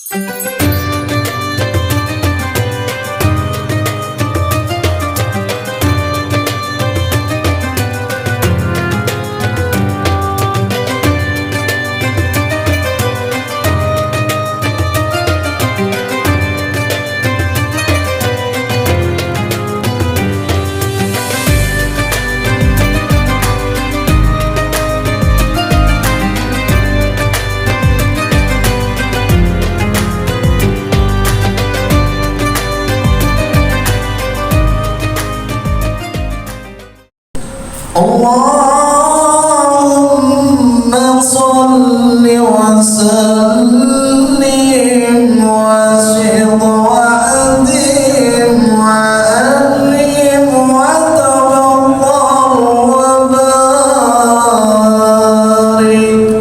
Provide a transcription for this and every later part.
Allahumma salli wa sallim wa zid wa adim wa alim wa tafaddal wa barik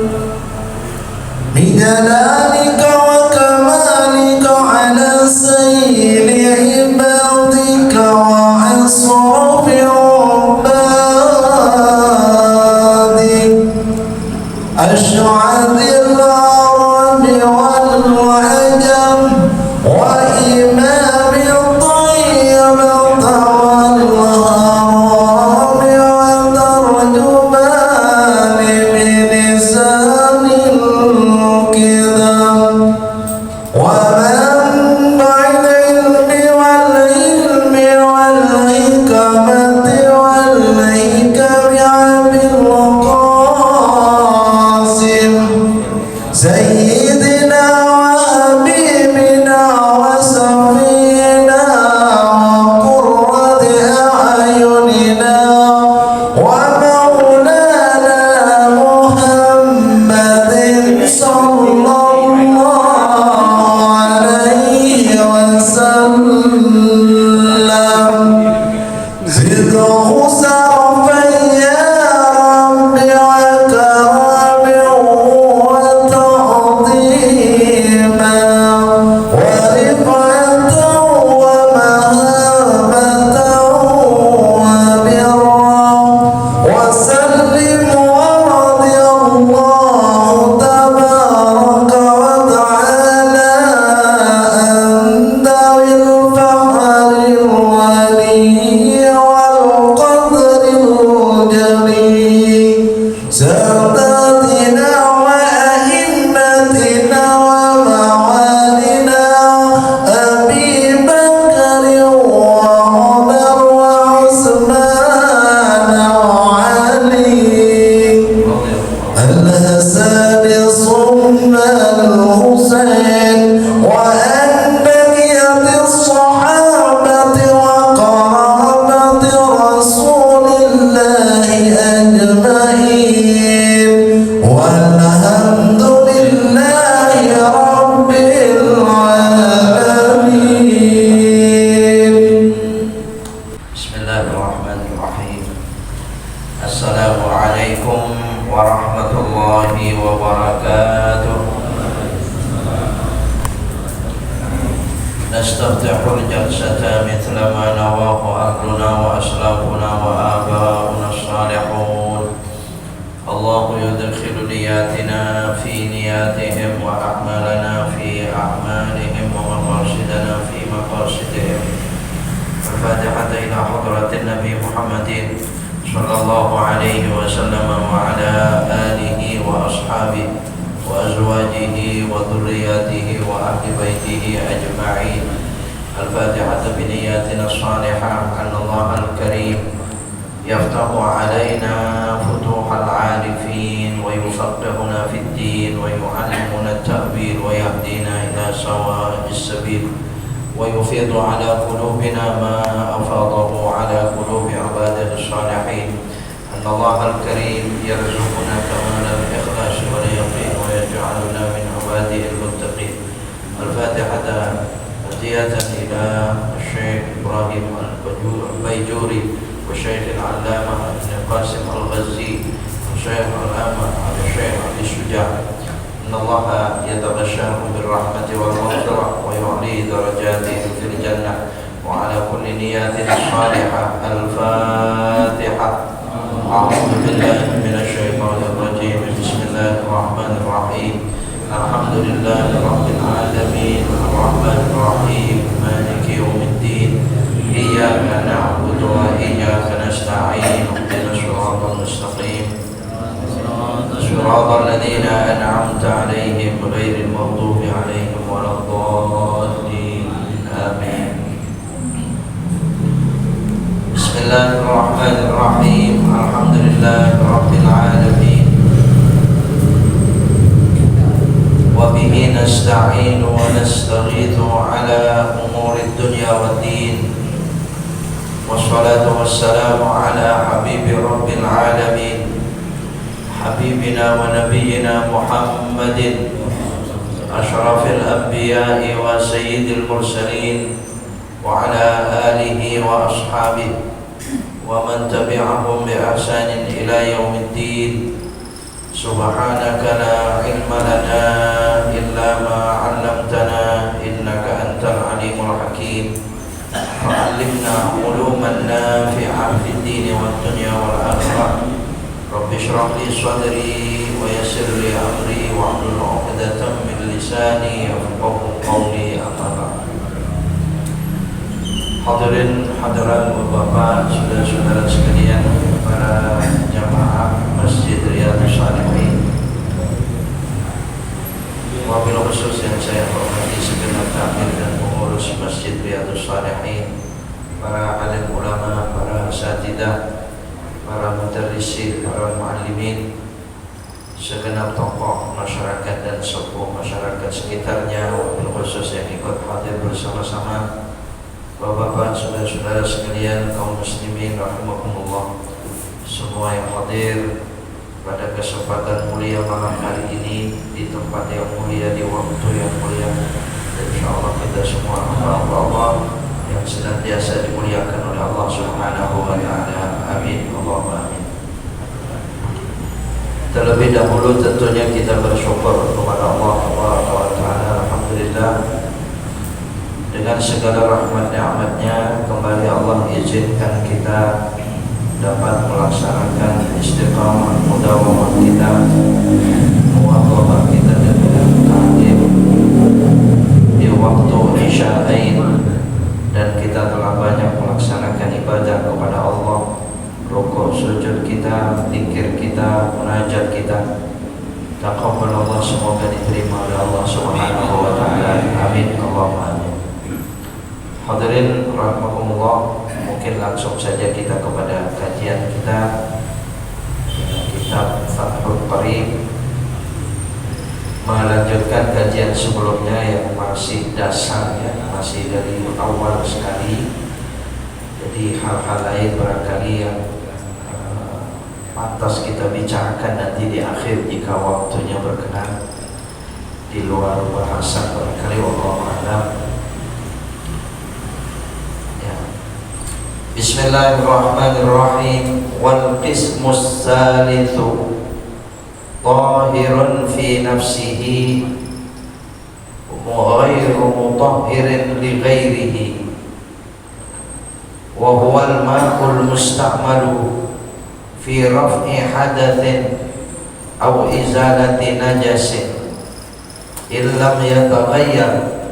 bi jalalika wa kamalika ala sayyidi ibadika wa asrafi أشعث العرب والعجم وإمام الطيبة والهرام وترجمان بلسان الكذب ومنبع العلم والعلم والحكمة والحكم عبد سيدنا وحبيبنا وسفينا وقرة أعيننا ومولانا محمد صلى الله عليه وسلم زده سرفا يا رب Assalamualaikum warahmatullahi wabarakatuh. Nastaftihul jalsata mithla ma nawahu ahluna wa aslafuna wa abauna as-salihun. Allahu yudkhilu niyatina fi niyatihim wa a'malana fi a'malihim wa maqasidana fi maqasidihim. Al-Fatihah ila hadratin Nabi Muhammadin sallallahu alaihi wasallam wa ala alihi wa ashabihi wa azwajihi wa dhurriyyatihi wa ahli baitihi ajma'in. Al-Fatihah bi niyyatina as-salihah. Allah al-Karim yaftahu alaina futuhal arifin wa yufaqqihuna fid din wa yu'allimuna at-ta'wil wa yahdina ila sawa'is sabil ويفيض على قلوبنا ما أفاضه على قلوب عباده الصالحين. أن الله الكريم يرزقنا كمال الإخلاص واليقين ويجعلنا من عباده المتقين. الفاتحة هدية إلى الشيخ إبراهيم البيجوري والشيخ العلامة ابن قاسم الغزي والشيخ العلامة الشيخ عبد الشجاع. إن الله يتغشاهم بالرحمة والمغفرة ويعلي درجاتهم في الجنة وعلى كل نيات صالحة. الفاتحة. أعوذ بالله من الشيطان الرجيم. بسم الله الرحمن الرحيم. الحمد لله رب العالمين العالمين الرحمن الرحيم مالك يوم الدين إياك نعبد وإياك نستعين اهدنا الصراط المستقيم صراط الذين أنعمت عليهم غير المغضوب عليهم ولا الضالين آمين. بسم الله الرحمن الرحيم الحمد لله رب العالمين وبه نستعين ونستغيث على أمور الدنيا والدين والصلاة والسلام على حبيب رب العالمين حبيبنا ونبينا محمد أشرف الأنبياء وسيد المرسلين وعلى آله وأصحابه ومن تبعهم بإحسان إلى يوم الدين. سبحانك لا علم لنا إلا ما علمتنا إنك أنت العليم الحكيم. فعلمنا علوما نافعة في الدين والدنيا والآخرة. رب اشرح لي صدري ويسر لي أمري واحلل عقدة من لساني يفقهوا قولي. أما بعد. Hadirin hadirat Bapak, saudara-saudara sekalian, para jamaah Masjid Riyadhus Shalihin. Wabil khusus yang saya hormati segenap takmir dan pengurus Masjid Riyadhus Shalihin, para alim ulama, para asatidzah, para mudarrisin, para muallimin, segenap tokoh masyarakat dan sepuh masyarakat sekitarnya, wabil khusus yang ikut hadir bersama-sama, Bapak-bapak, saudara-saudara sekalian, kaum muslimin rahimakumullah, semua yang hadir pada kesempatan mulia malam hari ini di tempat yang mulia, di waktu yang mulia. Dan insyaallah kita semua hamba Allah yang senantiasa dimuliakan oleh Allah Subhanahu wa taala. Amin. Allahumma amin. Terlebih dahulu tentunya kita bersyukur kepada Allah Subhanahu wa taala. Alhamdulillah, dengan segala rahmat nikmatnya kembali Allah izinkan kita dapat melaksanakan istiqamah mudawamah kita, muwafaqah kita dengan ta'lim di waktu isya'ain, dan kita telah banyak melaksanakan ibadah kepada Allah, rukuk sujud kita, zikir kita, munajat kita. Taqabbalallah, semoga diterima oleh Allah Subhanahu wa taala. Amin. Allahumma amin. Hadirin rahimakumullah, mungkin langsung saja kita kepada kajian kita, kitab Fathul Qarib, melanjutkan kajian sebelumnya yang masih dasar, ya, masih dari awal sekali. Jadi hal-hal lain barangkali yang pantas kita bicarakan nanti di akhir jika waktunya berkenan, di luar bahasan barangkali, wallahu a'lam. Bismillahirrahmanirrahim. Wal qismus tsalitsu tahirun fi nafsihi wa ghairu mutahhirin li ghairihi wa huwa al-ma'ul musta'malu fi raf'i hadatsin aw izalati najasin illam yataghayyar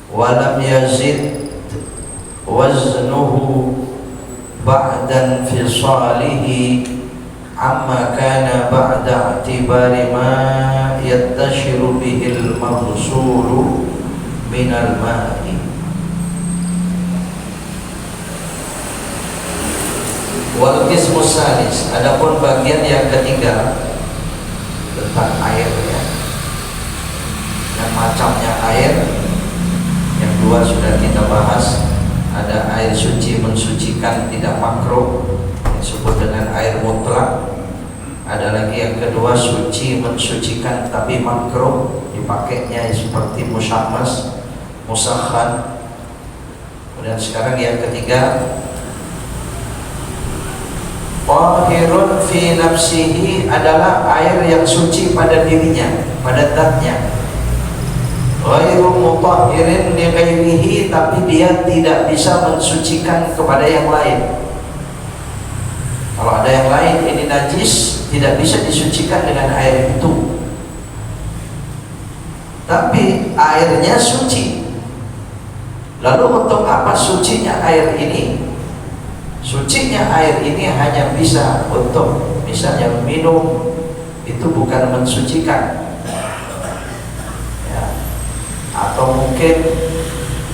wa lam yazid waznuhu ba'da infisalihi amma kana ba'da i'tibari ma yattashiru bihil maghsulu minal ma'i. Wal qismus salis, adapun bagian yang ketiga tentang air, ya, dan macamnya air. Yang dua sudah kita bahas. Ada air suci mensucikan tidak makruh, yang disebut dengan air mutlak. Ada lagi yang kedua, suci mensucikan tapi makruh, dipakainya seperti musyammas, musakhan. Kemudian sekarang yang ketiga, tahirun fi nafsihi, adalah air yang suci pada dirinya, pada zatnya. Ghairu mutahhirin li ghairihi, tapi dia tidak bisa mensucikan kepada yang lain. Kalau ada yang lain ini najis, tidak bisa disucikan dengan air itu. tapi airnya suci. Lalu untuk apa sucinya air ini? Sucinya air ini hanya bisa untuk misalnya minum, itu bukan mensucikan ya. Atau mungkin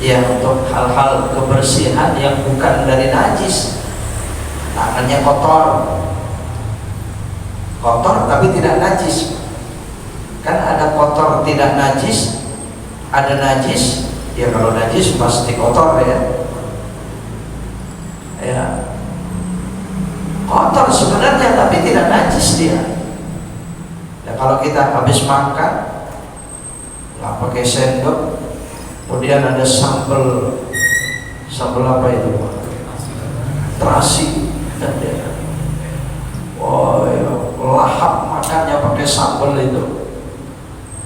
ya untuk hal-hal kebersihan yang bukan dari najis. Tangannya kotor tapi tidak najis. Kan ada kotor tidak najis, ada najis. Ya kalau najis pasti kotor ya. Ya. Kotor sebenarnya tapi tidak najis dia. Ya kalau kita habis makan nggak pakai sendok, kemudian ada sambal apa itu? Terasi. Oh, ya, lahap makannya pakai sambal itu.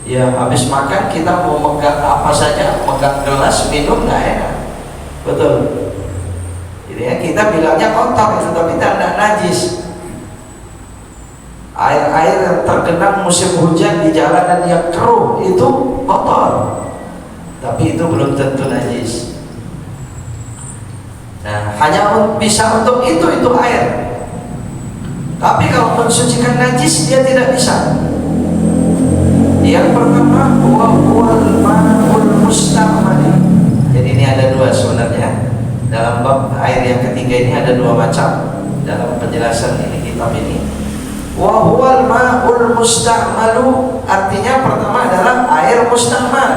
Ya habis makan kita mau megang apa saja, megang gelas minum nggak enak, betul. Jadi ya, kita bilangnya kotor itu tapi tidak najis. Air-air yang tergenang musim hujan di jalanan yang keruh itu kotor, tapi itu belum tentu najis. Nah, hanya bisa untuk itu air. Tapi kalau mensucikan najis dia tidak bisa. Yang pertama huwal ma'ul musta'mal. Jadi ini ada dua sebenarnya. Dalam bab air yang ketiga ini ada dua macam dalam penjelasan ini kitab ini. Wa huwal ma'ul musta'malu, artinya pertama adalah air musta'mal.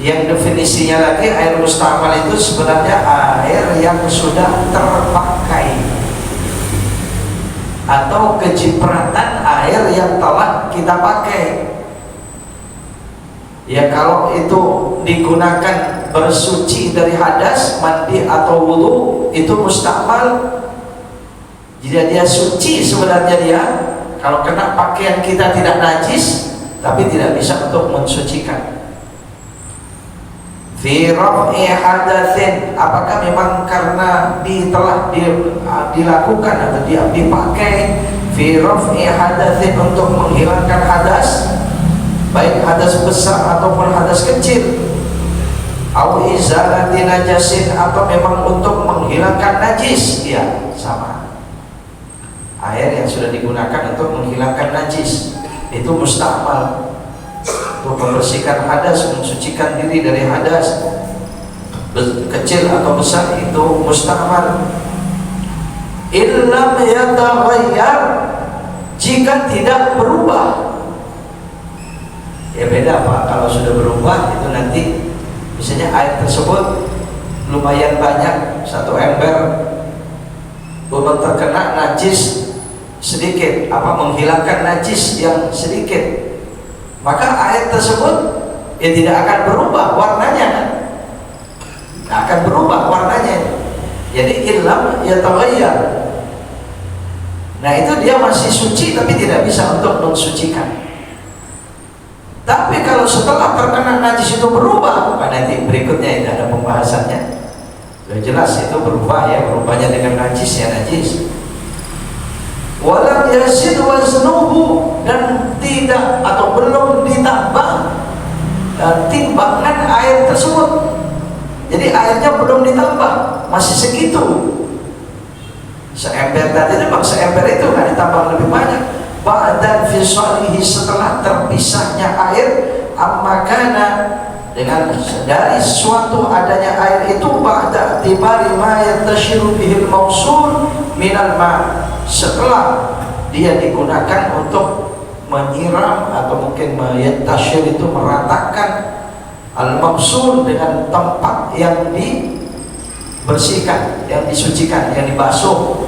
Yang definisinya lagi air musta'mal itu sebenarnya air yang sudah terpakai atau kecipratan air yang telah kita pakai. Ya kalau itu digunakan bersuci dari hadas, mandi atau wudu, itu musta'mal. Jika dia suci sebenarnya dia, kalau kena pakaian kita tidak najis, tapi tidak bisa untuk mensucikan. Fi raf'i hadatsin, apakah memang karena telah dilakukan atau dia dipakai fi raf'i hadatsin untuk menghilangkan hadas, baik hadas besar ataupun hadas kecil, au izalati najasin, atau memang untuk menghilangkan najis, ya sama. Air yang sudah digunakan untuk menghilangkan najis itu musta'mal, untuk membersihkan hadas, mensucikan diri dari hadas kecil atau besar, itu musta'mal. Illam yataghayyar, jika tidak berubah. Ya beda Pak, kalau sudah berubah itu nanti misalnya air tersebut lumayan banyak, satu ember, belum terkena najis sedikit, menghilangkan najis yang sedikit, maka air tersebut ya tidak akan berubah warnanya kan? Tidak akan berubah warnanya. Jadi ilham ya taghayyar. Nah itu dia masih suci tapi tidak bisa untuk mensucikan. Tapi kalau setelah terkena najis itu berubah, nanti berikutnya ini ada pembahasannya. Sudah jelas itu berubah ya, berubahnya dengan najis ya najis. Walam yazid waznuhu, dan tidak atau belum ditambah timbangan air tersebut. Jadi airnya belum ditambah, masih segitu. Seember tadi memang seember itu nggak ditambah lebih banyak. Ba'da fisalihi, setelah terpisahnya air, ammakana, dengan dari suatu adanya air itu, ba'da tibari ma yatashiru bihil mausul minal ma, setelah dia digunakan untuk menyiram atau mungkin yattashir itu meratakan al-mabsul dengan tempat yang dibersihkan, yang disucikan, yang dibasuh,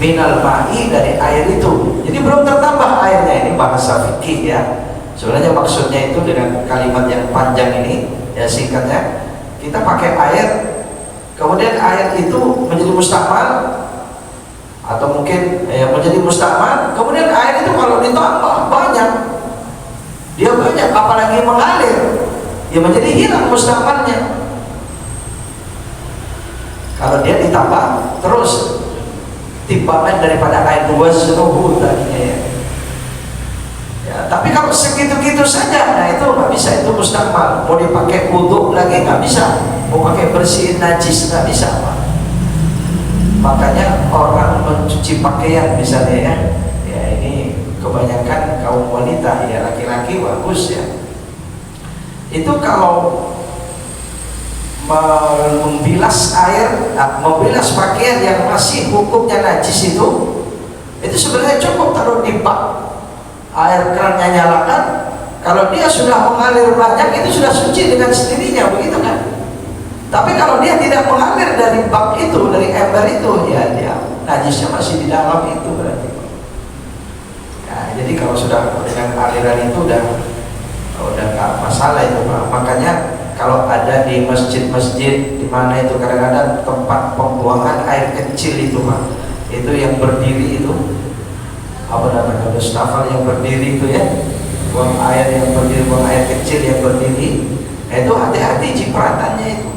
minal ma'i, dari air itu. Jadi belum tertambah airnya. Ini bahasa fikih ya. Sebenarnya maksudnya itu dengan kalimat yang panjang ini ya, singkatnya kita pakai air, kemudian air itu menjadi musta'mal atau mungkin menjadi musta'mal, kemudian air itu kalau ditambah banyak, dia banyak apalagi mengalir, ya menjadi hilang musta'malnya. Kalau dia ditambah terus timbangan daripada air waznuhu tadinya ya, Tapi kalau segitu-gitu saja, nah itu nggak bisa, itu mustakmal. Mau dipakai wudhu lagi nggak bisa, mau pakai bersihin najis nggak bisa, Pak. Makanya orang mencuci pakaian misalnya ya ini kebanyakan kaum wanita, ya laki-laki bagus ya. Itu kalau membilas air, membilas pakaian yang masih hukumnya najis itu sebenarnya cukup taruh di bak, air kerannya nyalakan. Kalau dia sudah mengalir banyak, itu sudah suci dengan sendirinya, begitu kan? Tapi kalau dia tidak mengalir dari bak itu, dari ember itu, ya dia najisnya masih di dalam itu berarti. Nah, jadi kalau sudah dengan aliran itu udah nggak masalah itu, Pak. Makanya kalau ada di masjid-masjid di mana itu kadang-kadang tempat pembuangan air kecil itu, Pak, itu yang berdiri itu apa namanya, wastafel yang berdiri itu ya, buang air yang berdiri, buang air kecil yang berdiri, nah, itu hati-hati cipratannya itu.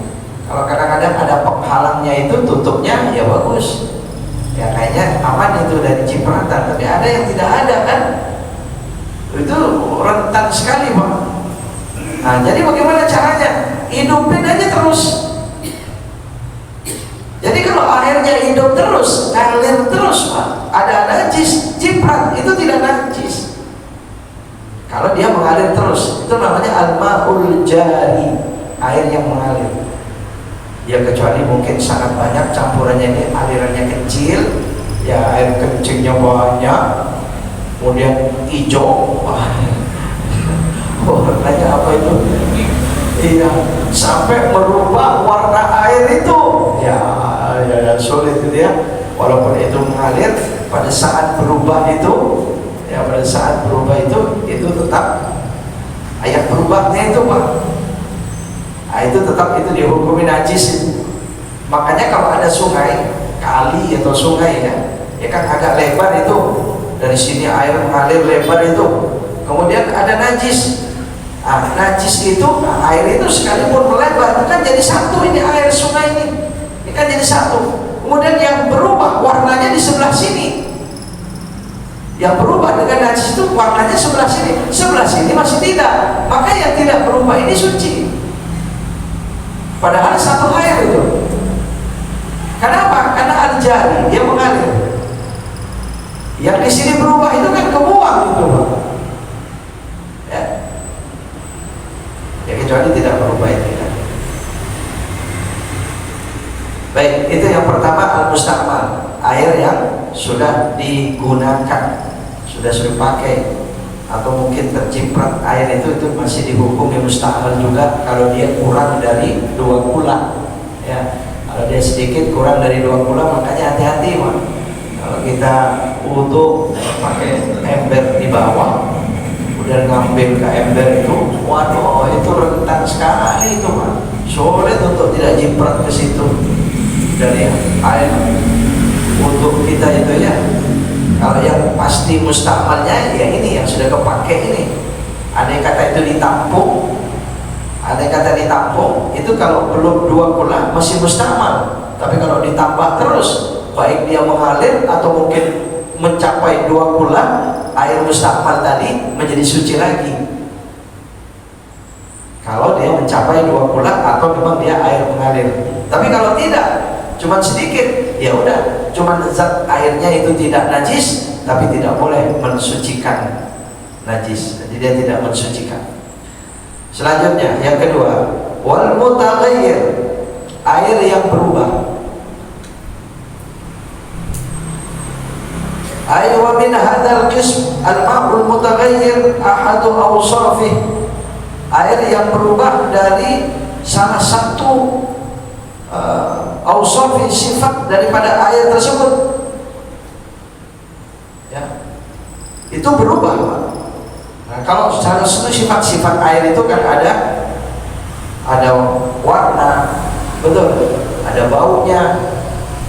Kalau kadang-kadang ada penghalangnya itu, tutupnya ya bagus, ya kayaknya aman itu dari cipratan. Tapi ada yang tidak ada kan, itu rentan sekali, Pak. Nah, jadi bagaimana caranya? Hidupin aja terus. Jadi kalau airnya hidup terus, ngalir terus, Pak, ada najis, ciprat itu tidak najis. Kalau dia mengalir terus, itu namanya al-ma'ul jari, air yang mengalir. Ya kecuali mungkin sangat banyak campurannya, ini alirannya kecil, ya air kencingnya banyak, kemudian hijau, warnanya apa itu? Iya, sampai merubah warna air itu, ya sulit itu ya. Walaupun itu mengalir, pada saat berubah itu, ya pada saat berubah itu tetap ayat berubahnya itu, Pak. Nah, itu tetap itu dihukumi najis. Makanya kalau ada sungai, kali atau sungai ya kan agak lebar itu, dari sini air mengalir lebar itu, kemudian ada najis. Nah, najis itu, air itu sekalipun melebar, itu kan jadi satu, ini air sungai ini kan jadi satu. Kemudian yang berubah warnanya di sebelah sini, yang berubah dengan najis itu warnanya sebelah sini masih tidak. Maka yang tidak berubah ini suci, padahal satu air itu. Kenapa? Karena al-jari, dia mengalir. Yang di sini berubah itu kan kebuang itu, Pak. Ya kecuali tidak berubah itu ya. Baik, itu yang pertama al-mustakmal, air yang sudah digunakan, sudah pakai, atau mungkin terciprat air itu masih dihukum yang mustakmal juga kalau dia kurang dari 2 kula ya. Kalau dia sedikit kurang dari 2 kula, makanya hati-hati, Pak. Kalau kita wudu pakai ember di bawah, udah ngambil ke ember itu, waduh itu rentan sekali itu, Pak. Sulit untuk tidak jiprat ke situ dari air untuk kita itu ya. Kalau yang pasti mustakmalnya ya ini yang sudah kepake ini. Andai kata itu ditampung, itu kalau belum 2 kula masih mustakmal. Tapi kalau ditambah terus, baik dia mengalir atau mungkin mencapai 2 kula, air mustakmal tadi menjadi suci lagi. Kalau dia mencapai 2 kula atau memang dia air mengalir. Tapi kalau tidak, cuma sedikit, ya udah, cuma zat airnya itu tidak najis, tapi tidak boleh mensucikan najis. Jadi dia tidak mensucikan. Selanjutnya yang kedua, wal mutaghayyir, air yang berubah. Wa min hadzal qism al-ma'ul mutaghayyir ahadu awsafih, air yang berubah dari salah satu awsafi, sifat daripada air tersebut ya, itu berubah, Pak. Nah, kalau secara sifat-sifat air itu kan ada warna, betul, ada baunya,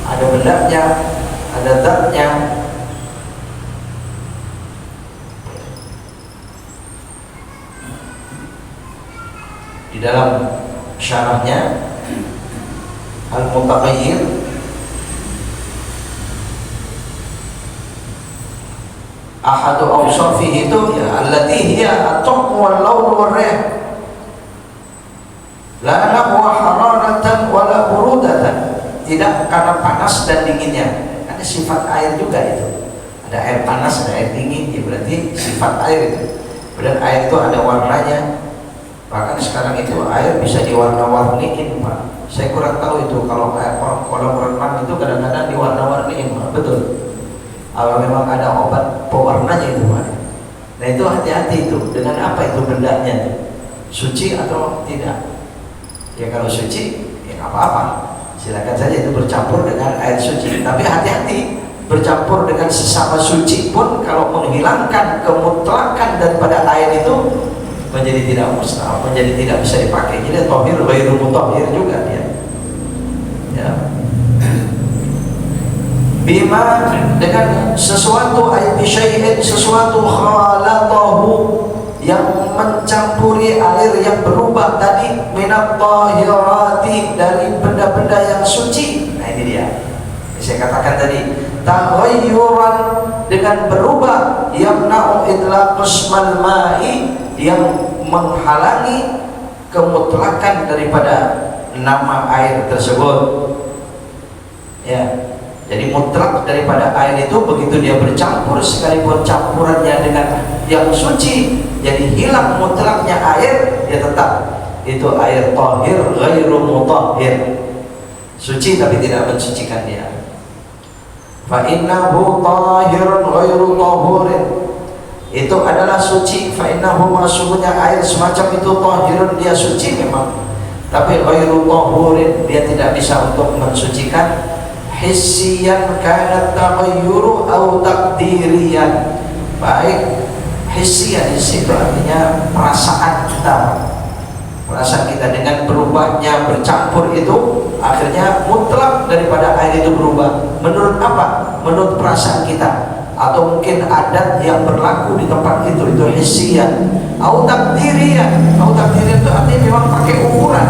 ada bendanya, ada zatnya. Di dalam syarahnya al-mutaghayyir, ahadu awsafihi itu ya allati hiya at-tahmu wal lawn wal rih, la nahwa hararatan wala burudatan, tidak karena panas dan dinginnya. Ada sifat air juga itu, ada air panas, ada air dingin, ya berarti sifat air itu. Dan air itu ada warnanya, bahkan sekarang itu air bisa diwarna-warniin, Pak. Saya kurang tahu itu kalau kolam renang itu kadang-kadang diwarna-warniin, Pak. Betul. Kalau memang ada obat pewarnanya itu, Pak. Nah itu hati-hati itu, dengan apa itu bendanya, suci atau tidak? Ya kalau suci, ya nggak apa-apa, silakan saja itu bercampur dengan air suci. Tapi hati-hati, bercampur dengan sesama suci pun kalau menghilangkan kemutlakan daripada air itu menjadi tidak mustahil, menjadi tidak bisa dipakai. Jadi tahir ghairu mutahhir juga dia. Ya. Bima dengan sesuatu ayat syai'in, sesuatu khalatahu yang mencampuri air yang berubah tadi, minat tahirati dari benda-benda yang suci. Nah ini dia. Saya katakan tadi, taghayyuran dengan berubah, yamna'u itlaqus ma'i, yang menghalangi kemutlakan daripada nama air tersebut. Ya. Jadi mutlak daripada air itu begitu dia bercampur, sekalipun campurannya dengan yang suci, jadi hilang mutlaknya air, ya tetap itu air tahir ghairu mutahhir, suci tapi tidak mensucikan dia. Fa innahu tahirun ghairu tahurin, itu adalah suci. Fa innahu, maksudnya air semacam itu tahirun, dia suci memang, tapi ghairu tahurin, dia tidak bisa untuk mensucikan. Hissiyan kanat taghayyuru au taqdiriyan, baik hissiyan, itu artinya perasaan kita, perasaan kita dengan berubahnya, bercampur itu akhirnya mutlak daripada air itu berubah. Menurut apa? Menurut perasaan kita, atau mungkin adat yang berlaku di tempat itu hissiyan. Au taqdiriyan, au taqdiriyan itu artinya memang pakai ukuran,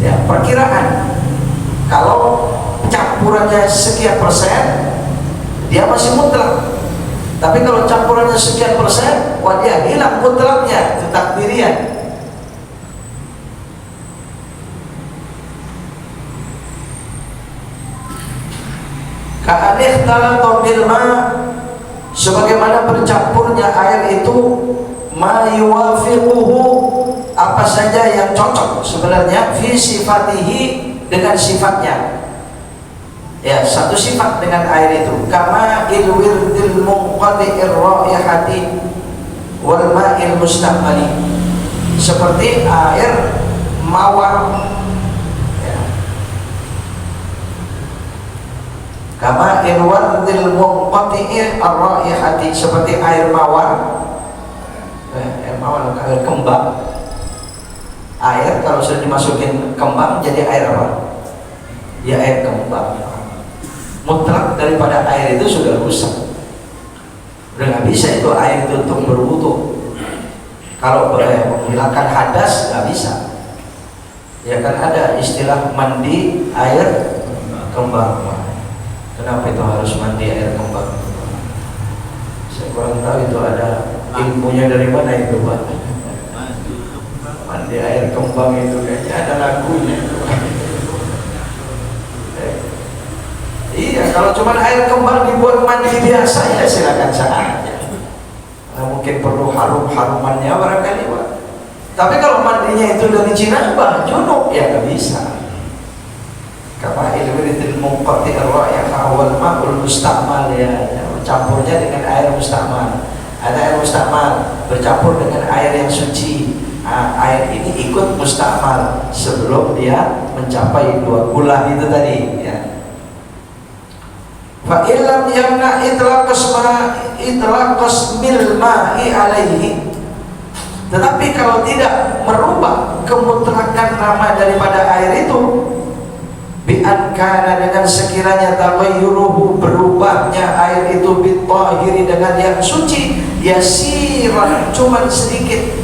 ya perkiraan. Kalau campurannya sekian persen, dia masih mutlak. Tapi kalau campurannya sekian persen, wah dia hilang mutlaknya, itu takdirian. Ka'anih talata bil ma, sebagaimana bercampurnya air itu, ma yuwafiquhu, apa saja yang cocok sebenarnya, fi sifatihi, dengan sifatnya. Ya, satu sifat dengan air itu, kama ilwirdil munqadi'ir raihati wal ma'il mustamali, seperti air mawar, ya. Kama ilwirdil munqadi'ir raihati, seperti air mawar, air mawar, air kembang. Air kalau sudah dimasukin kembang jadi air apa? Ya air kembang. Mutlak daripada air itu sudah rusak. Udah nggak bisa itu air itu untuk berwudu. Kalau menghilangkan hadas nggak bisa. Ya kan ada istilah mandi air kembang. Kenapa itu harus mandi air kembang? Saya kurang tahu itu ada ilmunya dari mana itu, Pak. Mandi air kembang itu kayaknya ada lagunya. Iya, kalau cuma air kembang dibuat mandi biasa ya silakan saja. Nah, mungkin perlu harum-harumannya barangkali, Pak. Tapi kalau mandinya itu dari jinabah, junub, ya nggak bisa. Kama ilwiridil munqati'ir raihah wal ma'ul mustamal, ya, campurnya dengan air mustamal. Ada air mustamal bercampur dengan air yang suci. Air ini ikut mustamal sebelum dia mencapai 2 bulan itu tadi, ya. Fa illam yamna itlaqas mil ma'i alaihi, tetapi kalau tidak merubah kemutlakan nama daripada air itu, bi an kana, dengan sekiranya taghayyuruhu, berubahnya air itu, bitahiri, dengan yang suci, yasiran, cuman sedikit,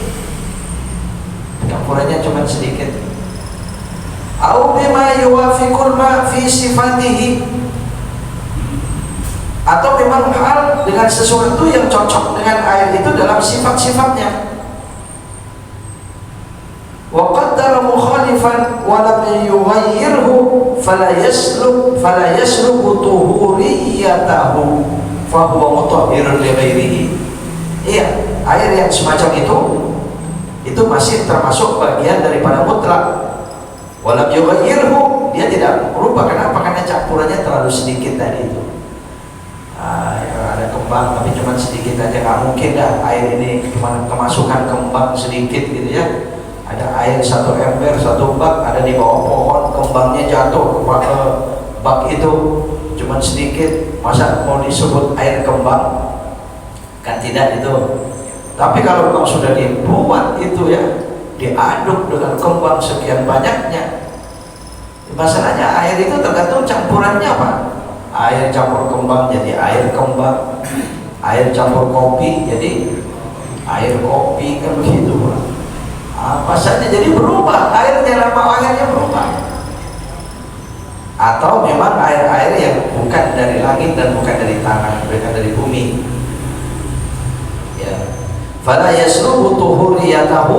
campurannya cuma sedikit, au bima yuwafiqul ma fi sifatihi, atau memang hal dengan sesuatu yang cocok dengan air itu dalam sifat-sifatnya. Wa qaddara mukhalifan wa lam yughayyirhu fala yaslubu tuhuriyatahu fa huwa mutahhirun li ghairihi. Iya, air yang semacam itu masih termasuk bagian daripada mutlak. Wa lam yughayyirhu, dia tidak berubah. Kenapa? Karena campurannya terlalu sedikit tadi itu. Ya, ada kembang tapi cuma sedikit aja, nggak mungkin dah air ini cuma kemasukan kembang sedikit gitu ya. Ada air 1 ember 1 bak ada di bawah pohon, kembangnya jatuh ke bak itu cuma sedikit, masa mau disebut air kembang? Kan tidak itu. Tapi kalau memang sudah dibuat itu ya, diaduk dengan kembang sekian banyaknya, masalahnya air itu tergantung campurannya apa. Air campur kembang jadi air kembang, air campur kopi jadi air kopi, kan begitu Pak. Apa saja jadi berubah airnya, lama airnya berubah. Atau memang air-air yang bukan dari langit dan bukan dari tanah, bukan dari bumi. Ya. Fala yaslubu tuhuriyatahu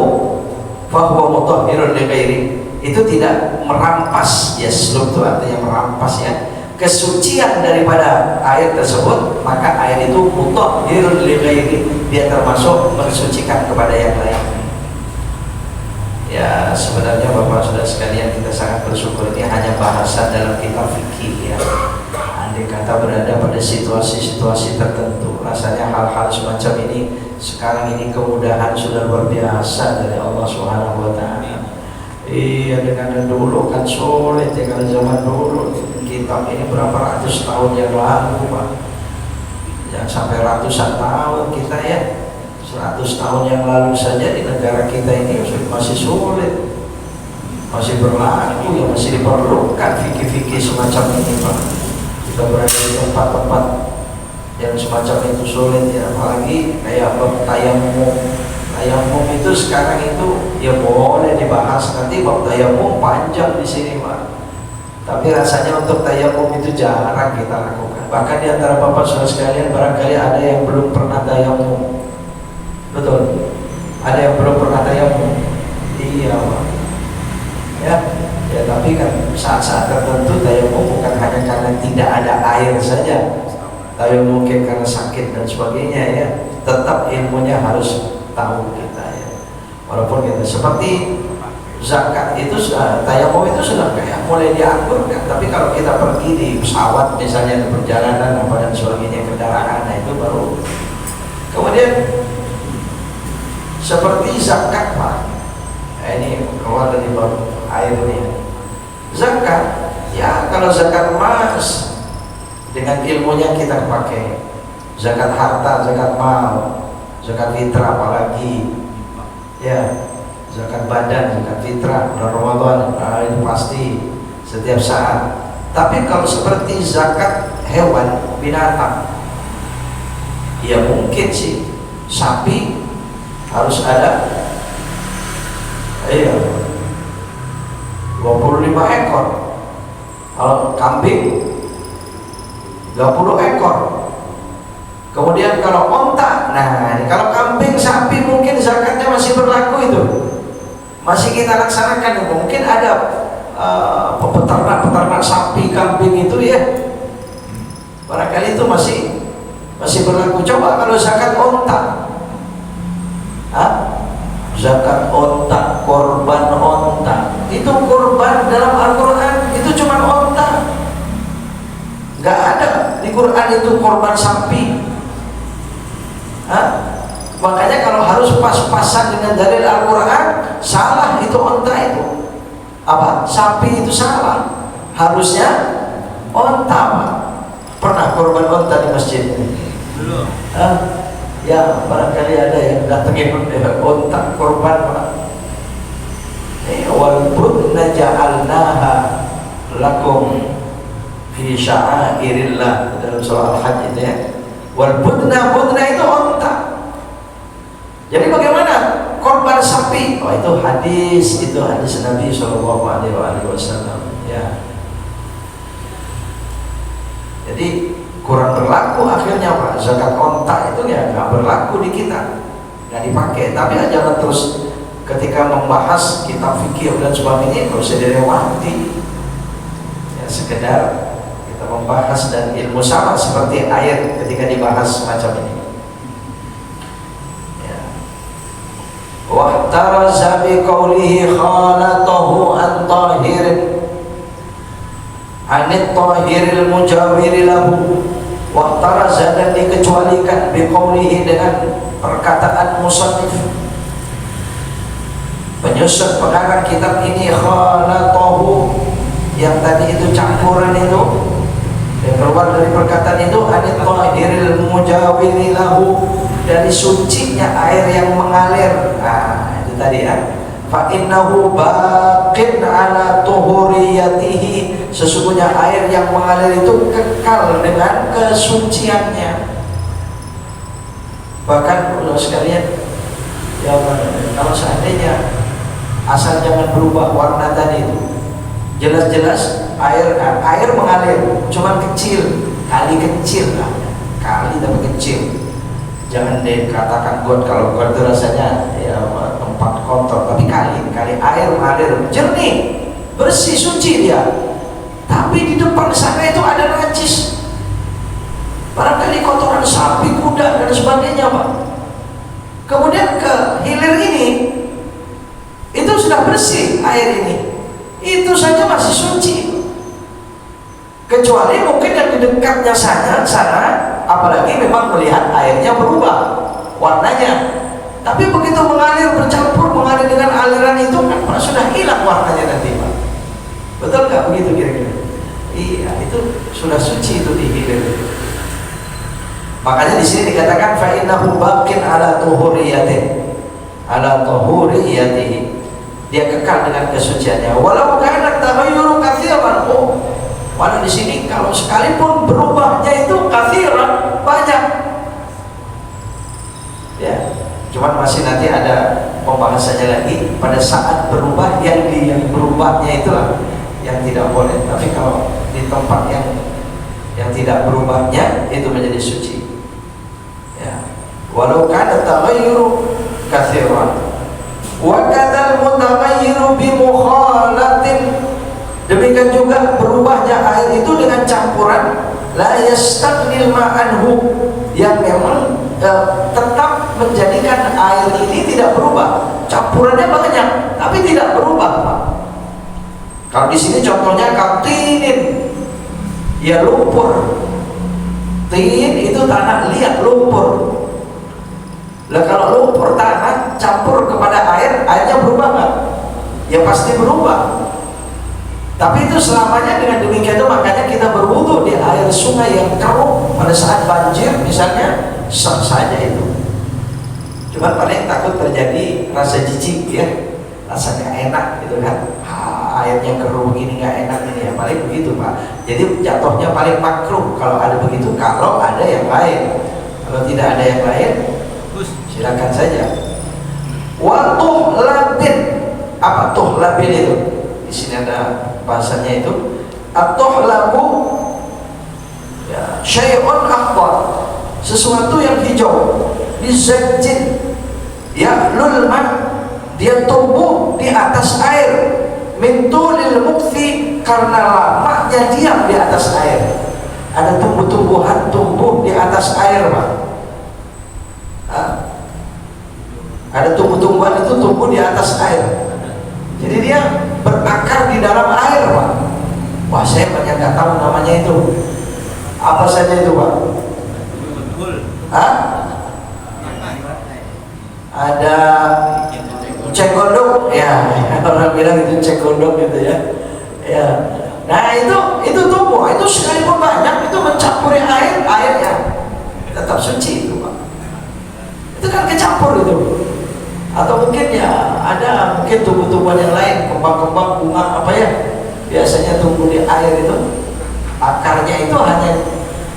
fa huwa mutahhirun li ghairi. Itu tidak merampas, yaslub itu artinya merampas ya, kesucian daripada air tersebut, maka air itu mutahhirun li ghairi, dia termasuk mensucikan kepada yang lain. Ya, sebenarnya Bapak Saudara sekalian, kita sangat bersyukur ini hanya bahasan dalam kitab fikih ya. Andai kata berada pada situasi-situasi tertentu, rasanya hal-hal semacam ini sekarang ini kemudahan sudah luar biasa dari Allah Subhanahu wa taala. Iya, dengan dulu kan sulit ya, kalau zaman dulu kitab ini berapa ratus tahun yang lalu Pak. Jangan sampai ratusan tahun kita ya. 100 tahun yang lalu saja di negara kita ini masih sulit, masih berlaku ya, masih diperlukan fikih-fikih semacam ini Pak. Kita berada di tempat-tempat yang semacam itu sulit ya, apalagi kayak tayamum itu sekarang itu ya boleh dibahas, nanti bab tayamum panjang di sini Pak. Tapi rasanya untuk tayamum itu jarang kita lakukan. Bahkan di antara Bapak Saudara sekalian barangkali ada yang belum pernah tayamum. Betul, ada yang belum pernah tayamum. Iya Pak. Ya, tapi kan saat-saat tertentu tayamum bukan hanya karena tidak ada air saja, tapi mungkin karena sakit dan sebagainya ya. Tetap ilmunya harus tahu kita ya. Walaupun kita seperti zakat itu sudah, tayamum itu sudah kayak mulai diatur kan. Tapi kalau kita pergi di pesawat misalnya, di perjalanan apa dan sebagainya, kendaraan, nah itu baru. Kemudian seperti zakat Pak, ini keluar dari bab air ini. Zakat, ya kalau zakat emas dengan ilmunya kita pakai, zakat harta, zakat mal, zakat fitrah apalagi, ya zakat badan, zakat fitrah, bulan Ramadan, nah, itu pasti setiap saat. Tapi kalau seperti zakat hewan, binatang, ya mungkin sih sapi harus ada 25 ekor, kalau kambing 30 ekor. Kemudian kalau onta, nah kalau kambing, sapi mungkin zakatnya masih berlaku itu, masih kita laksanakan. Mungkin ada peternak sapi, kambing itu ya, barangkali itu masih berlaku. Coba kalau zakat onta, zakat onta, korban onta, itu korban dalam Al-Quran itu cuma onta, nggak ada di Quran itu korban sapi. Makanya kalau harus pas-pasan dengan dalil Al-Quran, salah itu onta itu. Apa? Sapi itu salah, harusnya onta Pak. Pernah korban onta di masjid? Belum. Ya, barangkali ada yang datengin onta korban Pak. Wal budna ja'alnaha lakum fi sya'airillah, dalam surah Al-Hajj itu ya. Wal budna itu onta. Jadi bagaimana korban sapi? Oh itu hadis Nabi Shallallahu Alaihi Wasallam ya. Jadi kurang berlaku, akhirnya apa? Zakat onta itu ya nggak berlaku di kita, nggak dipakai. Tapi jangan terus ketika membahas kitab fikih dan sebagainya nggak usah dilewati, ya sekedar kita membahas dan ilmu sama seperti ayat ketika dibahas semacam ini. Ya. Wahtaraza biqaulihi khalatahu an tahirin anit tahiril mujawiri lahu. Wahtaraza, dan dikecualikan biqaulihi, dengan perkataan musannif penyusun pengarang kitab ini, khalatahu, yang tadi itu campuran itu yang keluar dari perkataan itu, anit tahiril mujawiri lahu, dari sucinya air yang mengalir. Nah itu tadi ya, fa innahu baqin ala tuhuriyatihi, sesungguhnya air yang mengalir itu kekal dengan kesuciannya. Bahkan kalau sekalian ya, kalau seandainya asal jangan berubah warna tadi itu, jelas-jelas air mengalir, cuman kecil, kali kecil lah, kali tapi kecil. Jangan dikatakan got, kalau got itu rasanya ya tempat kotor, tapi kali air mengalir jernih, bersih, suci dia. Tapi di depan sana itu ada najis, barangkali kotoran sapi, kuda dan sebagainya, Pak. Kemudian ke hilir ini itu sudah bersih air ini, itu saja masih suci. Kecuali mungkin yang di dekatnya sana, apalagi memang melihat airnya berubah warnanya. Tapi begitu mengalir, bercampur, mengalir dengan aliran itu kan sudah hilang warnanya nanti, Pak. Betul nggak begitu kira-kira? Iya, itu sudah suci itu di hilir. Makanya di sini dikatakan fa innahu baqin ala tuhuriyatihi, dia kekal dengan kesuciannya. Walau kana taghayyuru katsiran, walau di sini kalau sekalipun berubahnya itu katsiran, banyak. Ya, cuman masih nanti ada pembahasannya lagi pada saat berubah, yang berubahnya itulah yang tidak boleh. Tapi kalau di tempat yang tidak berubahnya itu menjadi suci. Ya, walau kana taghayyuru katsiran. Wa kadzal mutaghayyiru bi mukhalatin, demikian juga berubahnya air itu dengan campuran, la yastaghnil ma'anhu, yang memang tetap menjadikan air ini tidak berubah. Campurannya banyak tapi tidak berubah, Pak. Kalau di sini contohnya katinin, ya lumpur. Tin itu tanah liat, lumpur. Lah kalau lumpur tanah campur kepada air, airnya berubah nggak? Ya pasti berubah. Tapi itu selamanya dengan demikian itu, makanya kita berwudu di air sungai yang keruh pada saat banjir misalnya, sah saja itu. Cuma paling takut terjadi rasa jijik ya, rasanya enak gitu kan. Airnya keruh begini nggak enak ini ya, paling begitu, Pak. Jadi jatuhnya paling makruh kalau ada begitu, kalau ada yang lain. Kalau tidak ada yang lain, silakan saja. Wa tuhlabin, apa tuhlabin itu? Di sini ada bahasanya itu. At-tuhlabu ya syai'un akhdar, sesuatu yang hijau. Bizajjin ya lulma, dia tumbuh di atas air. Min tulil mukfi, karena lamanya diam di atas air. Ada tumbuh-tumbuhan tumbuh di atas air, Pak. Ada tumbuh-tumbuhan itu tumbuh di atas air, jadi dia berakar di dalam air, Pak. Wah, saya banyak nggak tahu namanya itu. Apa saja itu, Pak? Ada cekondok, ya orang bilang itu cekondok gitu ya. Ya, nah itu tumbuh, itu sekalipun banyak itu mencampuri airnya tetap suci itu, Pak. Itu kan kecampur itu. Atau mungkin ya ada mungkin tumbuh-tumbuhan yang lain, kembang-kembang, bunga apa ya, biasanya tumbuh di air itu, akarnya itu hanya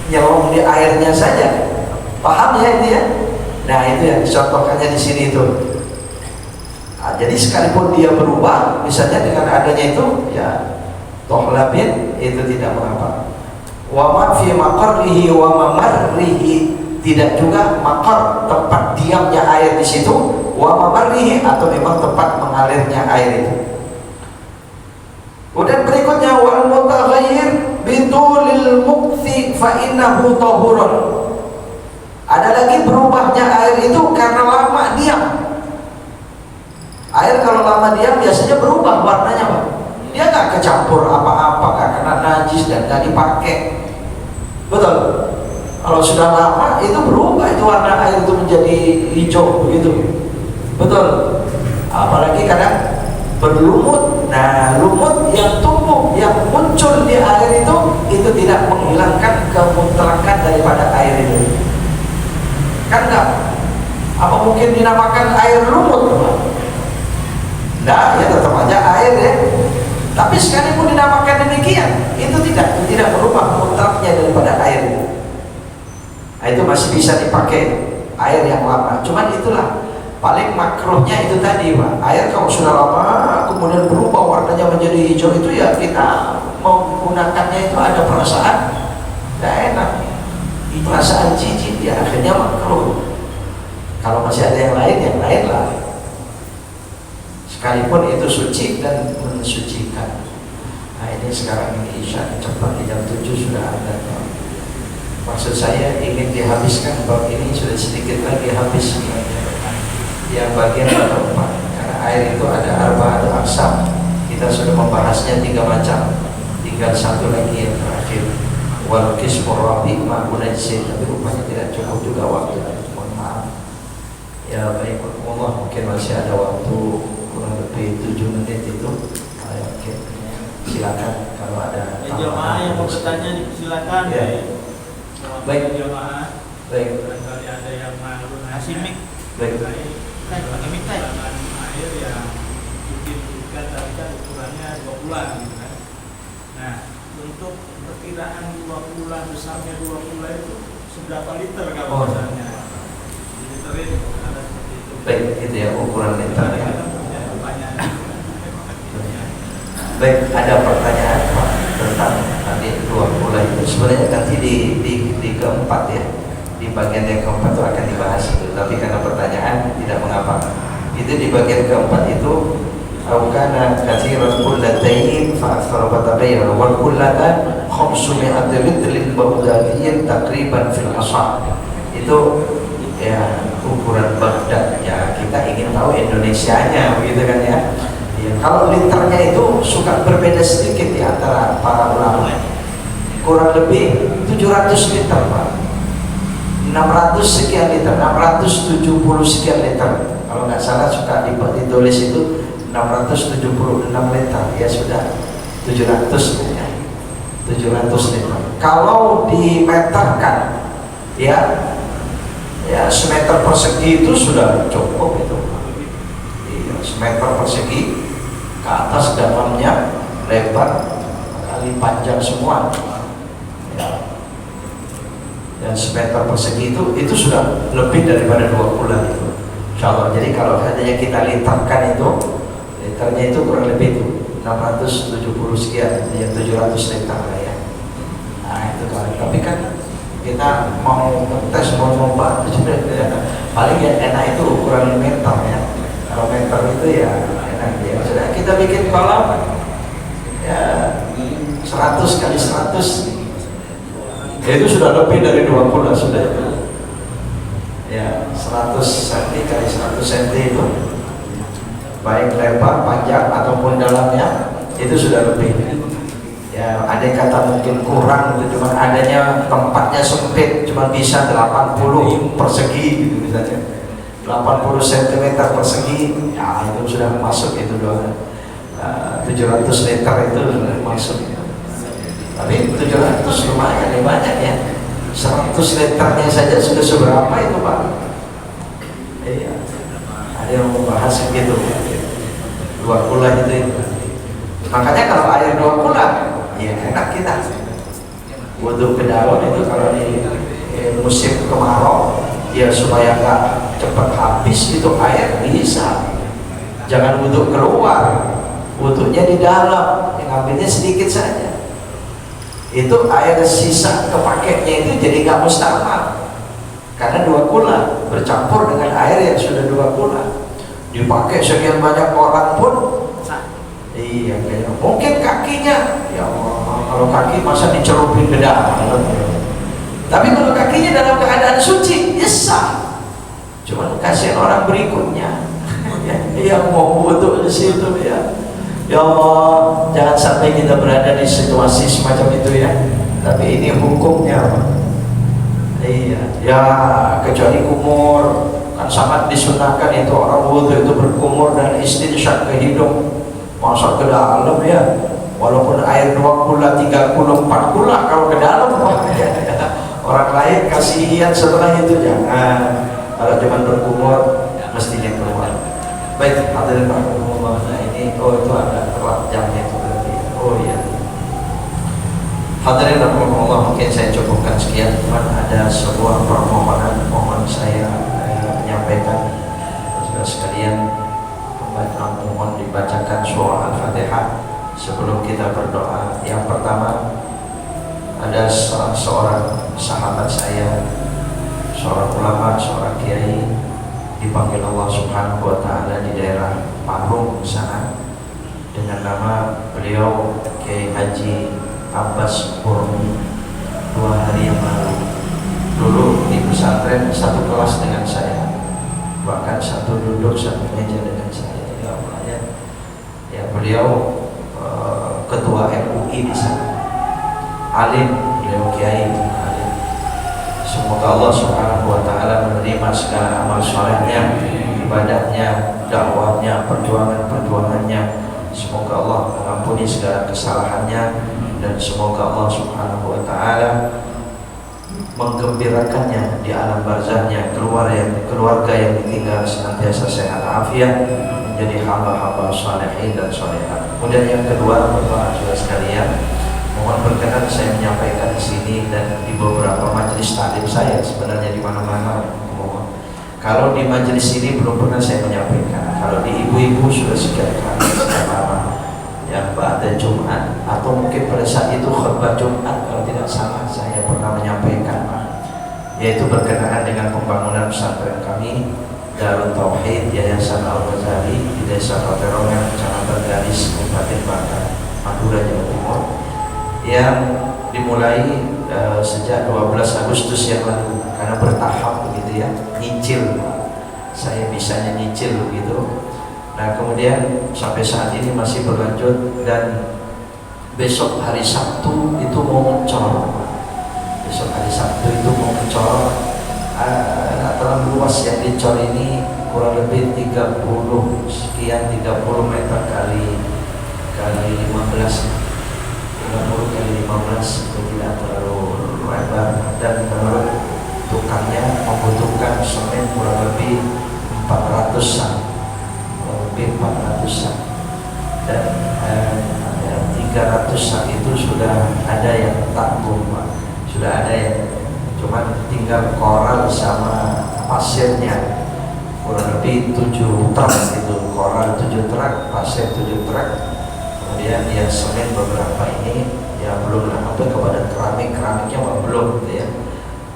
nyelong di airnya saja. Paham ya itu ya? Nah itu yang dicontohkannya di sini itu. Nah, jadi sekalipun dia berubah, misalnya dengan adanya itu, ya tohlabin itu tidak mengapa. Wa ma fi maqarrihi wa mamarrihi, tidak juga maqar tempat diamnya air di situ, wa mamarrihi atau memang tempat mengalirnya air itu. Kemudian berikutnya wal mutaghayyir bitulil mukthi fa innahu tahurun. Ada lagi berubahnya air itu karena lama diam. Air kalau lama diam biasanya berubah warnanya, Pak. Dia nggak kecampur apa-apa, nggak kena najis dan nggak dipakai. Betul. Kalau sudah lama itu berubah, itu warna air itu menjadi hijau begitu. Betul. Apalagi kadang berlumut. Nah, lumut yang tumbuh, yang muncul di air itu tidak menghilangkan kemutrakan daripada air itu. Kan enggak? Apa mungkin dinamakan air lumut? Nah, ya tetap aja air ya. Tapi sekalipun dinamakan demikian, itu tidak berubah mutraknya daripada air itu. Nah, itu masih bisa dipakai air yang lama. Cuman itulah paling makruhnya itu tadi, Pak. Air kalau sudah lama kemudian berubah warnanya menjadi hijau itu ya kita mau menggunakannya itu ada perasaan tidak enak, perasaan jijik, ya akhirnya makruh. Kalau masih ada yang lain lah. Sekalipun itu suci dan mensucikan. Nah ini sekarang ini Isya cepat di jam 7 sudah ada. Maksud saya ingin dihabiskan bab ini sudah sedikit lagi habis yang bagian keempat. Karena air itu ada arba'atu aqsam. Kita sudah membahasnya 3 macam. Tinggal satu lagi yang terakhir. Wal qismur rabi' ma unajjin. Tapi rupanya tidak cukup juga waktu. Mohon maaf. Ya baik, Allah mungkin masih ada waktu kurang lebih 7 menit itu. Oke. Silakan kalau ada jamaah yang mau bertanya silakan. Ya. Baik. Jamaah. Baik. Barangkali ada yang mau ngasih mic. Baik. Pakai mic air yang mungkin kan ukurannya 2 bulan gitu kan. Nah, untuk perkiraan 2 bulan besarnya 2 bulan itu seberapa liter kalau misalnya? Literin ada seperti itu. Baik, itu ya ukuran liter ya. Baik, ada pertanyaan Pak tentang tadi 2 bulan itu. Sebenarnya nanti di keempat ya, di bagian yang keempat itu akan dibahas itu. Tapi karena pertanyaan tidak mengapa. Itu di bagian keempat itu aukana katsiran kullatayn fa aktsara batabayya wal kullatan 500 litril baghdadiyyin takriban fil asah. Itu ya ukuran Baghdad ya, kita ingin tahu Indonesianya begitu kan ya. Ya, kalau liternya itu suka berbeda sedikit di antara para ulama. Kurang lebih 700 liter, Pak. 600 sekian liter, 670 sekian liter. Kalau nggak salah suka ditulis itu 676 liter. Ya sudah 700 ya. 700 liter. Kalau dimeterkan ya semeter persegi itu sudah cukup itu. Iya, semeter persegi ke atas dalamnya lebar kali panjang semua ya. Dan semeter persegi itu sudah lebih daripada 2 bulan itu, insyaallah. Jadi kalau hanya kita literkan itu, liternya itu kurang lebih itu 670 sekian, ya 700 liter lah ya. Nah itu kan, tapi kan kita mau tes, mau coba paling ya enak itu ukuran meter ya. Kalau meter itu ya enak ya. Sudah kita bikin kolam ya 100 kali 100 ya, itu sudah lebih dari 2 bulan sudah itu ya. 100 cm kali 100 cm itu baik lebar, panjang ataupun dalamnya itu sudah lebih ya. Ada yang kata mungkin kurang itu, cuma adanya tempatnya sempit, cuma bisa 80 persegi gitu misalnya, 80 cm persegi ya, itu sudah masuk itu doang. 700 liter itu sudah masuk. Tapi 700 lumayan ya, banyak ya. 100 liternya saja sudah seberapa itu, Pak? Iya. Ada yang membahas gitu. 2 bulan itu. Makanya kalau air 2 bulan, ya enak kita. Wudhu ke dalam itu kalau di musim kemarau, ya supaya nggak cepat habis itu air bisa. Jangan wudhu keluar, wudhunya di dalam, yang ambilnya sedikit saja. itu air sisa kepakainya itu jadi nggak mustamal, karena 2 kula bercampur dengan air yang sudah 2 kula dipakai sekian banyak orang pun iya kayak mungkin kakinya ya Allah, kalau kaki masa dicelupin ke dalam, tapi kalau kakinya dalam keadaan suci ya sah, cuman kasihan orang berikutnya yang mau butuh di situ ya. Ya Allah, jangan sampai kita berada di situasi semacam itu ya. Tapi ini hukumnya, Pak. Iya, ya kecuali kumur, kan sangat disunahkan itu orang wudhu itu berkumur dan istinsyak ke hidung, masuk ke dalam ya. Walaupun air 2 kula, 3 kula, 4 kula kalau ke dalam orang lain kasihan setelah itu jangan. Kalau cuma berkumur mestinya keluar. Baik, hadirin rahimahullah. Nah ini, oh itu ada telat jamnya itu berarti. Oh iya. Hadirin rahimahullah, mungkin saya cukupkan sekian. Cuman ada sebuah permohonan, mohon saya menyampaikan saudara sekalian, mohon dibacakan surah Al-Fatihah sebelum kita berdoa. Yang pertama, ada seorang sahabat saya, seorang ulama, seorang kiai, dipanggil Allah Subhanahu wa Ta'ala di daerah Parung sana dengan nama beliau Kiai Haji Abbas Burmi. 2 hari yang lalu dulu di pesantren satu kelas dengan saya, bahkan satu duduk satu meja dengan saya ya beliau ketua MUI di sana, alim, beliau kiai alim. Semoga Allah Subhanahu wa Ta'ala menerima segala amal solehnya, ibadahnya, dakwahnya, perjuangannya. Semoga Allah mengampuni segala kesalahannya, dan semoga Allah Subhanahu wa Ta'ala menggembirakannya di alam barzahnya, keluarga yang ditinggal senantiasa sehat afiat, menjadi hamba-hamba salihin dan salihah. Kemudian yang kedua, Bapak Saudara sekalian, mohon berkenan saya menyampaikan di sini dan di beberapa majelis taklim saya, sebenarnya di mana-mana. Kalau di majelis ini belum pernah saya menyampaikan. Kalau di ibu-ibu sudah sekian kali yang pada Jumat atau mungkin pada saat itu khutbah Jumat kalau tidak salah saya pernah menyampaikan, yaitu berkenaan dengan pembangunan pesantren kami Darut Tauhid Yayasan Al-Ghazali di Desa Paterongan, Kecamatan Garis, Kabupaten Bangka, Madura, Jawa Timur, yang dimulai sejak 12 Agustus yang lalu, karena bertahap begitu ya, nyicil, saya bisanya nyicil begitu. Nah kemudian sampai saat ini masih berlanjut, dan besok hari Sabtu itu mau ngecor. Besok hari Sabtu itu mau ngecor. Dataran luas yang dicor ini kurang lebih 30 meter kali 15, 30 kali 15, itu tidak terlalu lebar, dan menurut tukangnya membutuhkan semen kurang lebih 400-an, dan 300-an itu sudah ada yang tanggung, Pak. Sudah ada yang cuman tinggal koral sama pasirnya, kurang lebih 7 truk itu, koral 7 truk, pasir 7 truk, kemudian ya semen beberapa ini ya belum sampai kepada keramiknya belum gitu ya.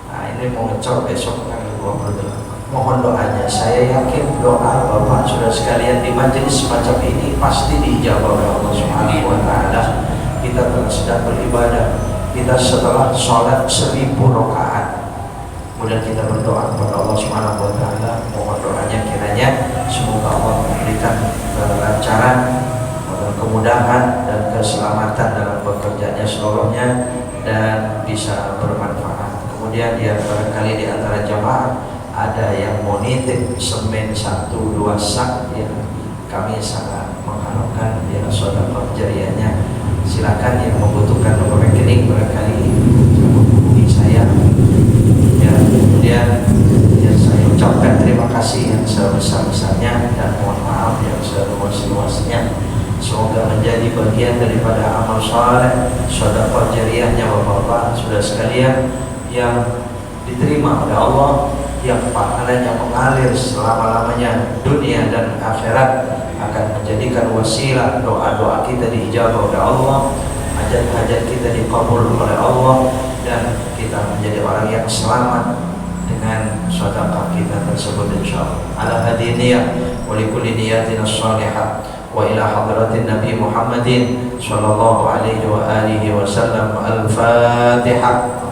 Nah ini mau ngecor besok tanggal 28. Mohon doanya, saya yakin doa Bapak Saudara sekalian di majelis semacam ini pasti diijabah oleh Allah Subhanahu wa Ta'ala. Kita sedang beribadah, kita setelah sholat 1000 rakaat, kemudian kita berdoa kepada Allah Subhanahu wa Ta'ala. Mohon doanya kiranya semoga Allah memberikan kelancaran, kemudahan dan keselamatan dalam pekerjaannya seluruhnya, dan bisa bermanfaat. Kemudian ya barangkali di antara jamaah ada yang mau nitip semen 1-2 sak, ya kami sangat mengharapkan ya sedekah jariahnya. Silakan yang membutuhkan nomor rekening barangkali menghubungi saya ya. Kemudian ya saya ucapkan terima kasih yang sebesar-besarnya dan mohon maaf yang seluas-luasnya. Semoga menjadi bagian daripada amal saleh, sedekah jariahnya Bapak-bapak Saudara sekalian yang diterima oleh Allah, yang pahalanya mengalir selama-lamanya dunia dan akhirat, akan menjadikan wasilah doa-doa kita diijabah oleh Allah, hajat-hajat kita dikabul oleh Allah, dan kita menjadi orang yang selamat dengan sedekah kita tersebut insyaallah. Ala hadhihi niyyah wa likulli niyatin as-salihah wa ila hadratin Nabi Muhammadin sallallahu alaihi wa alihi wasallam. Al-Fatihah.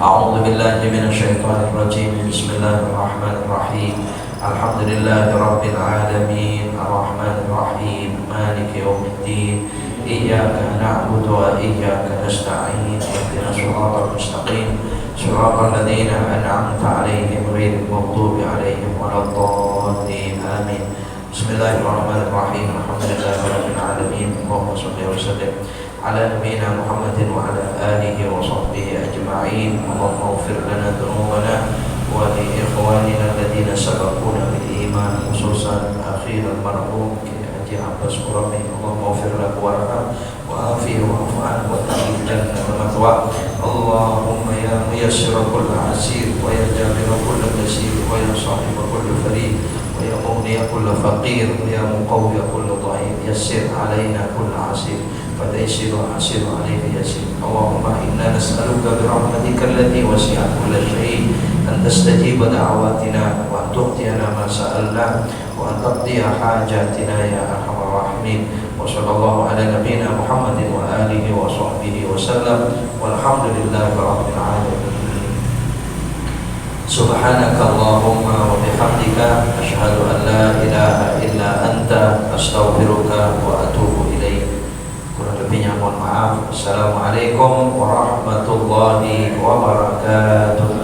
A'udzu billahi minasyaitonir rajim. Bismillahirrahmanirrahim. Alhamdulillahirabbil alamin, arrahmanir rahim, maliki yaumiddin. Iyyaka na'budu wa iyyaka nasta'in. Ihdinas siratal mustaqim. Siratal ladzina an'amta 'alaihim ghairil maghdubi 'alaihim waladdallin. Amin. Bismillahirrahmanirrahim. Alhamdulillahirabbil alamin. Allahumma shalli wa sallim ala nabiyyina Muhammadin wa ala alihi wa sahbihi ajma'in. Allahumma ighfir lana dhunubana wa li ikhwanina alladziina sabaquna bil iman, khususan akhina al-marhum Haji Abbas Qurami. Allahumma ighfir lahu warham wa afihi wa'fu anhu wa taghfir jannata mathwa. Allahumma ya muyassir kulli 'asir wa ya jabir kulli kasir wa ya sahib kulli farid wa ya mughni kulli faqir wa ya muqawwi kulli dha'if, yassir 'alaina kulli 'asir فتيسير وحسير عليه يسير. اللهم إنا نسألك برحمتك التي وسعت كل شيء أن تستجيب دعواتنا وأن تعطينا ما سألنا وأن تقضي حاجاتنا يا أرحم الراحمين. وصلى الله على نبينا محمد وآله وصحبه وسلم والحمد لله رب العالمين. سبحانك اللهم وبحمدك أشهد أن لا إله إلا أنت أستغفرك وأتوب إليك. Kurang lebihnya mohon maaf. Assalamualaikum warahmatullahi wabarakatuh.